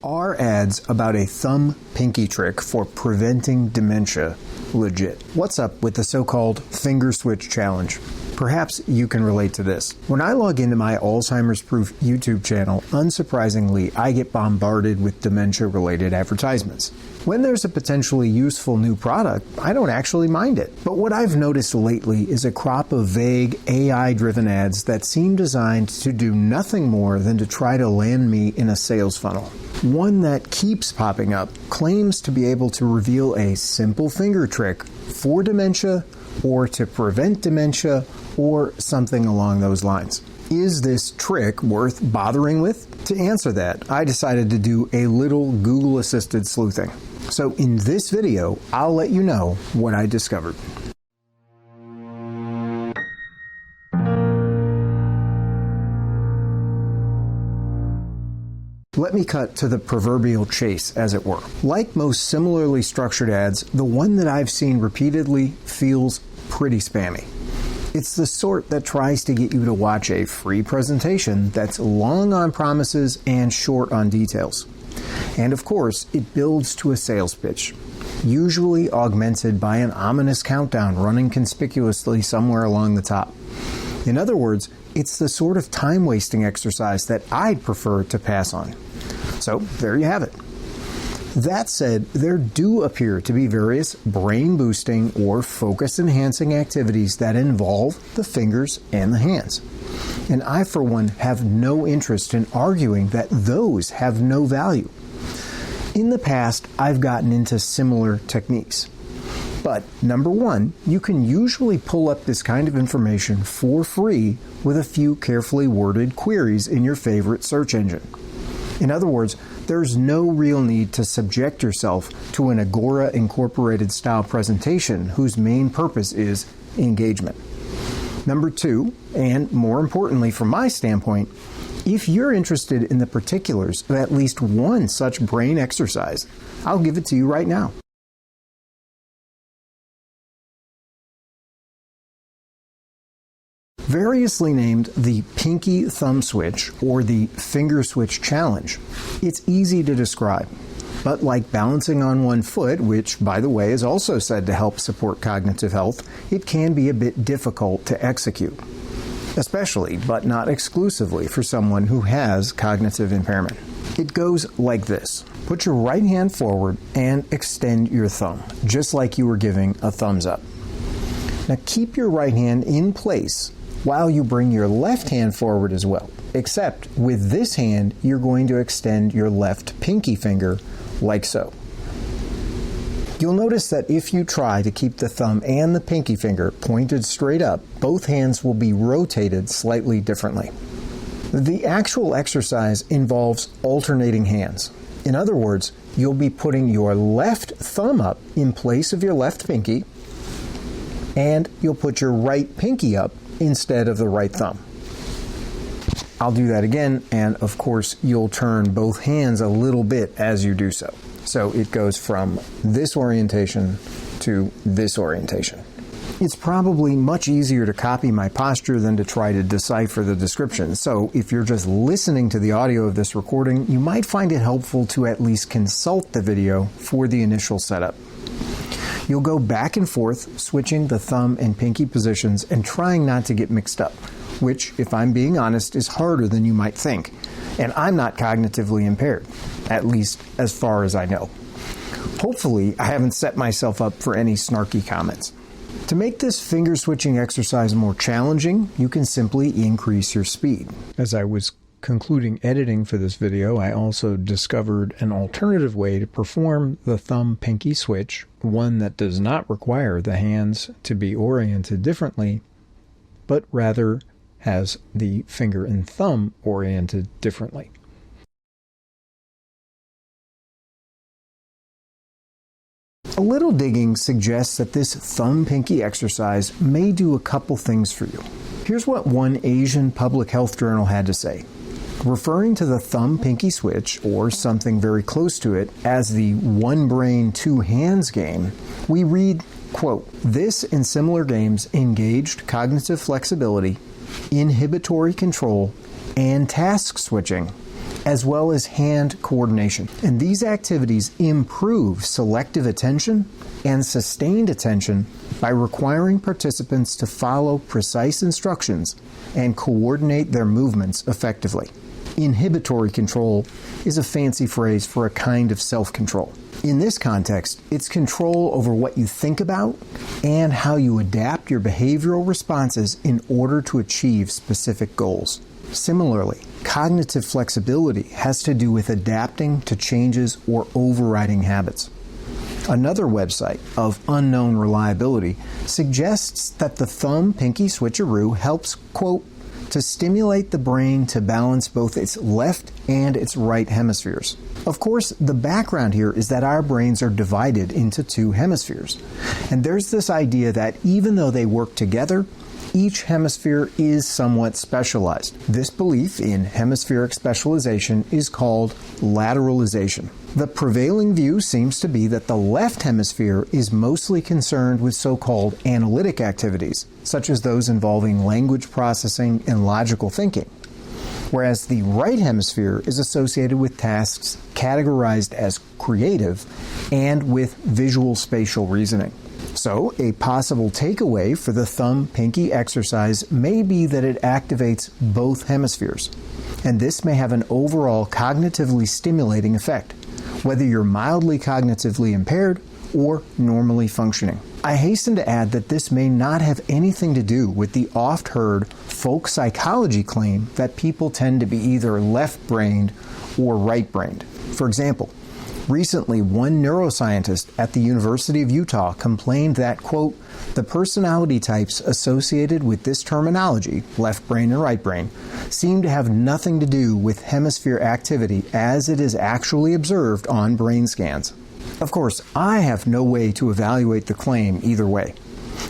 Are ads about a thumb pinky trick for preventing dementia legit? What's up with the so-called finger switch challenge? Perhaps you can relate to this. When I log into my Alzheimer's Proof YouTube channel, unsurprisingly, I get bombarded with dementia-related advertisements. When there's a potentially useful new product, I don't actually mind it. But what I've noticed lately is a crop of vague, AI-driven ads that seem designed to do nothing more than to try to land me in a sales funnel. One that keeps popping up claims to be able to reveal a simple finger trick for dementia or to prevent dementia or something along those lines. Is this trick worth bothering with? To answer that, I decided to do a little Google-assisted sleuthing. So in this video, I'll let you know what I discovered. Let me cut to the proverbial chase, as it were. Like most similarly structured ads, the one that I've seen repeatedly feels pretty spammy. It's the sort that tries to get you to watch a free presentation that's long on promises and short on details. And of course, it builds to a sales pitch, usually augmented by an ominous countdown running conspicuously somewhere along the top. In other words, it's the sort of time-wasting exercise that I'd prefer to pass on. So there you have it. That said, there do appear to be various brain-boosting or focus-enhancing activities that involve the fingers and the hands. And I, for one, have no interest in arguing that those have no value. In the past, I've gotten into similar techniques. But number one, you can usually pull up this kind of information for free with a few carefully worded queries in your favorite search engine. In other words, there's no real need to subject yourself to an Agora Incorporated style presentation whose main purpose is engagement. Number two, and more importantly from my standpoint, if you're interested in the particulars of at least one such brain exercise, I'll give it to you right now. Variously named the pinky thumb switch or the finger switch challenge, it's easy to describe. But like balancing on one foot, which by the way is also said to help support cognitive health, it can be a bit difficult to execute. Especially, but not exclusively, for someone who has cognitive impairment. It goes like this. Put your right hand forward and extend your thumb, just like you were giving a thumbs up. Now keep your right hand in place while you bring your left hand forward as well. Except with this hand, you're going to extend your left pinky finger like so. You'll notice that if you try to keep the thumb and the pinky finger pointed straight up, both hands will be rotated slightly differently. The actual exercise involves alternating hands. In other words, you'll be putting your left thumb up in place of your left pinky, and you'll put your right pinky up instead of the right thumb. I'll do that again, and of course you'll turn both hands a little bit as you do so. So it goes from this orientation to this orientation. It's probably much easier to copy my posture than to try to decipher the description. So if you're just listening to the audio of this recording, you might find it helpful to at least consult the video for the initial setup. You'll go back and forth, switching the thumb and pinky positions and trying not to get mixed up, which, if I'm being honest, is harder than you might think. And I'm not cognitively impaired, at least as far as I know. Hopefully, I haven't set myself up for any snarky comments. To make this finger switching exercise more challenging, you can simply increase your speed. As I was concluding editing for this video, I also discovered an alternative way to perform the thumb-pinky switch, one that does not require the hands to be oriented differently, but rather has the finger and thumb oriented differently. A little digging suggests that this thumb-pinky exercise may do a couple things for you. Here's what one Asian public health journal had to say. Referring to the thumb-pinky switch, or something very close to it, as the one brain, two hands game, we read, quote, "This and similar games engaged cognitive flexibility, inhibitory control, and task switching as well as hand coordination. And these activities improve selective attention and sustained attention by requiring participants to follow precise instructions and coordinate their movements effectively. Inhibitory control is a fancy phrase for a kind of self-control. In this context, it's control over what you think about and how you adapt your behavioral responses in order to achieve specific goals. Similarly, cognitive flexibility has to do with adapting to changes or overriding habits. Another website of unknown reliability suggests that the thumb-pinky switcheroo helps, quote, to stimulate the brain to balance both its left and its right hemispheres. Of course, the background here is that our brains are divided into two hemispheres. And there's this idea that even though they work together, each hemisphere is somewhat specialized. This belief in hemispheric specialization is called lateralization. The prevailing view seems to be that the left hemisphere is mostly concerned with so-called analytic activities, such as those involving language processing and logical thinking, whereas the right hemisphere is associated with tasks categorized as creative and with visual spatial reasoning. So, a possible takeaway for the thumb-pinky exercise may be that it activates both hemispheres, and this may have an overall cognitively stimulating effect, whether you're mildly cognitively impaired or normally functioning. I hasten to add that this may not have anything to do with the oft-heard folk psychology claim that people tend to be either left-brained or right-brained. For example, recently, one neuroscientist at the University of Utah complained that, quote, the personality types associated with this terminology, left brain and right brain, seem to have nothing to do with hemisphere activity as it is actually observed on brain scans. Of course, I have no way to evaluate the claim either way,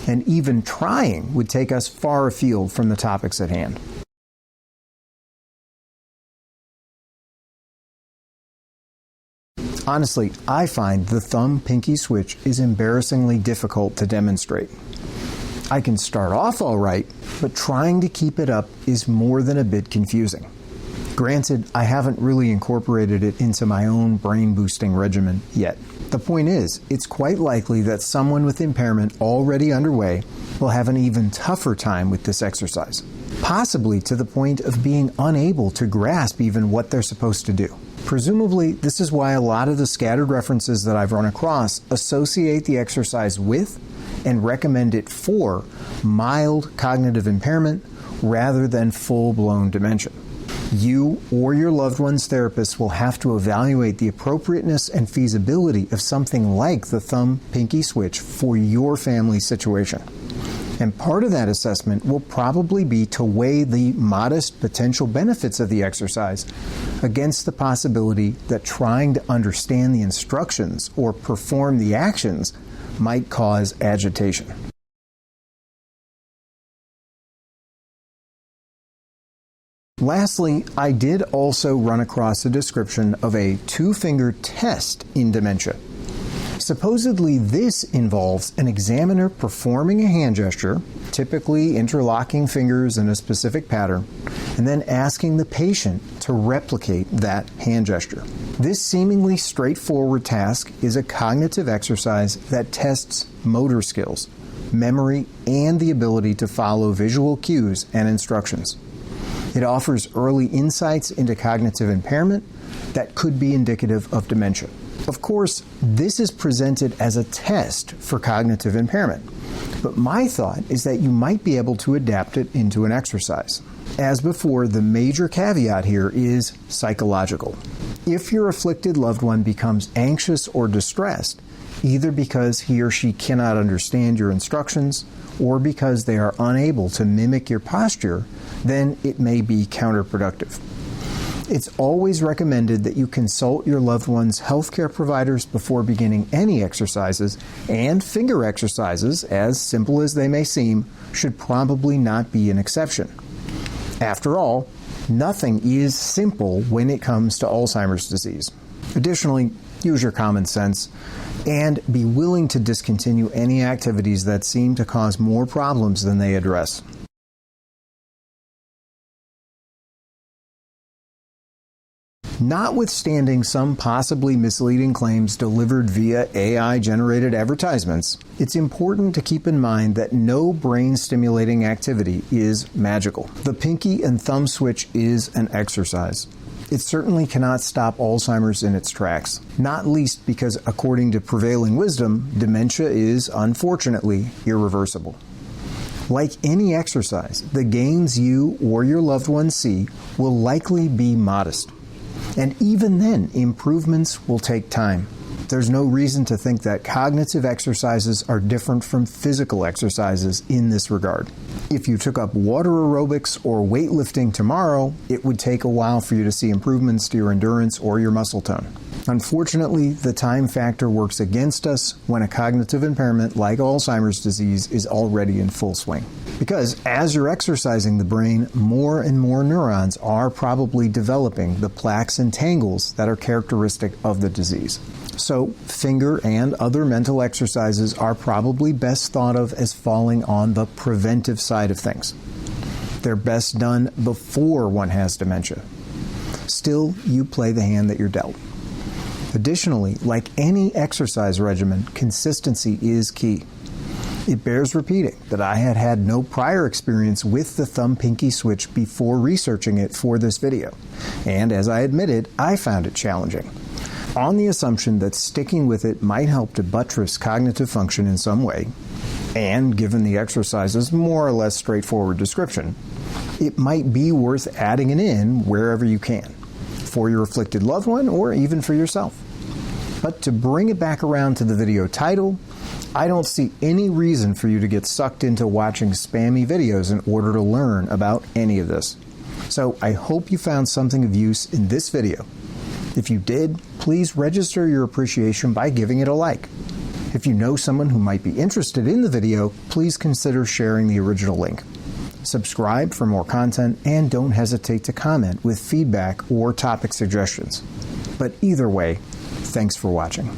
and even trying would take us far afield from the topics at hand. Honestly, I find the thumb-pinky switch is embarrassingly difficult to demonstrate. I can start off all right, but trying to keep it up is more than a bit confusing. Granted, I haven't really incorporated it into my own brain-boosting regimen yet. The point is, it's quite likely that someone with impairment already underway will have an even tougher time with this exercise, possibly to the point of being unable to grasp even what they're supposed to do. Presumably, this is why a lot of the scattered references that I've run across associate the exercise with and recommend it for mild cognitive impairment rather than full-blown dementia. You or your loved one's therapist will have to evaluate the appropriateness and feasibility of something like the thumb-pinky switch for your family situation. And part of that assessment will probably be to weigh the modest potential benefits of the exercise against the possibility that trying to understand the instructions or perform the actions might cause agitation. Lastly, I did also run across a description of a two-finger test in dementia. Supposedly, this involves an examiner performing a hand gesture, typically interlocking fingers in a specific pattern, and then asking the patient to replicate that hand gesture. This seemingly straightforward task is a cognitive exercise that tests motor skills, memory, and the ability to follow visual cues and instructions. It offers early insights into cognitive impairment that could be indicative of dementia. Of course, this is presented as a test for cognitive impairment, but my thought is that you might be able to adapt it into an exercise. As before, the major caveat here is psychological. If your afflicted loved one becomes anxious or distressed, either because he or she cannot understand your instructions or because they are unable to mimic your posture, then it may be counterproductive. It's always recommended that you consult your loved one's healthcare providers before beginning any exercises, and finger exercises, as simple as they may seem, should probably not be an exception. After all, nothing is simple when it comes to Alzheimer's disease. Additionally, use your common sense and be willing to discontinue any activities that seem to cause more problems than they address. Notwithstanding some possibly misleading claims delivered via AI-generated advertisements, it's important to keep in mind that no brain-stimulating activity is magical. The pinky and thumb switch is an exercise. It certainly cannot stop Alzheimer's in its tracks, not least because, according to prevailing wisdom, dementia is, unfortunately, irreversible. Like any exercise, the gains you or your loved ones see will likely be modest. And even then, improvements will take time. There's no reason to think that cognitive exercises are different from physical exercises in this regard. If you took up water aerobics or weightlifting tomorrow, it would take a while for you to see improvements to your endurance or your muscle tone. Unfortunately, the time factor works against us when a cognitive impairment like Alzheimer's disease is already in full swing. Because as you're exercising the brain, more and more neurons are probably developing the plaques and tangles that are characteristic of the disease. So, finger and other mental exercises are probably best thought of as falling on the preventive side of things. They're best done before one has dementia. Still, you play the hand that you're dealt. Additionally, like any exercise regimen, consistency is key. It bears repeating that I had had no prior experience with the thumb-pinky switch before researching it for this video, and as I admitted, I found it challenging. On the assumption that sticking with it might help to buttress cognitive function in some way, and given the exercise's more or less straightforward description, it might be worth adding it in wherever you can, for your afflicted loved one or even for yourself. But to bring it back around to the video title, I don't see any reason for you to get sucked into watching spammy videos in order to learn about any of this. So I hope you found something of use in this video. If you did, please register your appreciation by giving it a like. If you know someone who might be interested in the video, please consider sharing the original link. Subscribe for more content, and don't hesitate to comment with feedback or topic suggestions. But either way, thanks for watching.